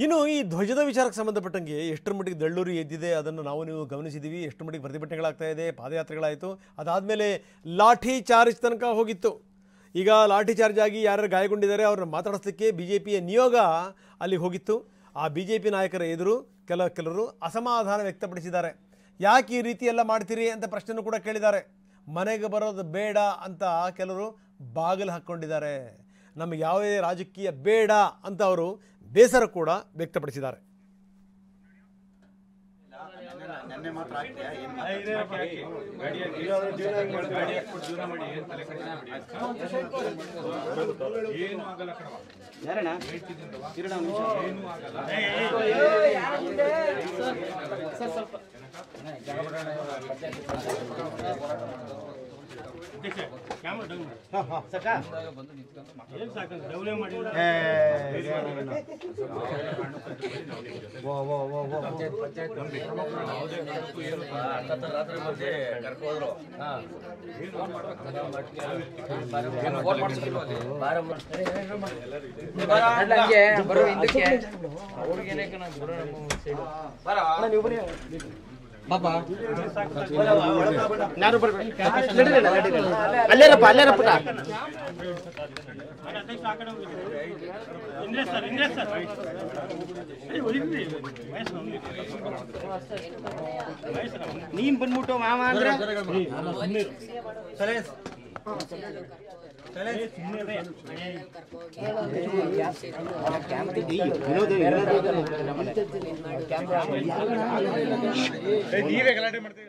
ಇನ್ನು ಈ ಧ್ವಜದ ವಿಚಾರಕ್ಕೆ ಸಂಬಂಧಪಟ್ಟಂಗೆ ಎಷ್ಟರ ಮಟ್ಟಿಗೆ ದಳ್ಳೂರಿ ಎದ್ದಿದೆ ಅದನ್ನು ನಾವು ನೀವು ಗಮನಿಸಿದ್ದೀವಿ. ಎಷ್ಟು ಮಟ್ಟಿಗೆ ಪ್ರತಿಭಟನೆಗಳಾಗ್ತಾ ಇದೆ, ಪಾದಯಾತ್ರೆಗಳಾಯಿತು, ಅದಾದಮೇಲೆ ಲಾಠಿ ಚಾರ್ಜ್ ತನಕ ಹೋಗಿತ್ತು. ಈಗ ಲಾಠಿ ಚಾರ್ಜ್ ಆಗಿ ಯಾರ್ಯಾರು ಗಾಯಗೊಂಡಿದ್ದಾರೆ ಅವ್ರನ್ನ ಮಾತಾಡಿಸ್ಲಿಕ್ಕೆ BJPಯ ನಿಯೋಗ ಅಲ್ಲಿ ಹೋಗಿತ್ತು. ಆ BJP ನಾಯಕರ ಎದುರು ಕೆಲವರು ಅಸಮಾಧಾನ ವ್ಯಕ್ತಪಡಿಸಿದ್ದಾರೆ. ಯಾಕೆ ಈ ರೀತಿ ಎಲ್ಲ ಮಾಡ್ತೀರಿ ಅಂತ ಪ್ರಶ್ನೆನೂ ಕೂಡ ಕೇಳಿದ್ದಾರೆ. ಮನೆಗೆ ಬರೋದು ಬೇಡ ಅಂತ ಕೆಲವರು ಬಾಗಿಲು ಹಾಕ್ಕೊಂಡಿದ್ದಾರೆ. ನಮಗೆ ಯಾವುದೇ ರಾಜಕೀಯ ಬೇಡ ಅಂತ ಅವರು ಬೇಸರ ಕೂಡ ವ್ಯಕ್ತಪಡಿಸಿದ್ದಾರೆ. ನೀನ್ ಬಂದ್ಬಿಟ್ಟು ಮಾವ ಅಂದ್ರೆ ನೀವೇ ಗಲಾಟೆ ಮಾಡ್ತೀವಿ.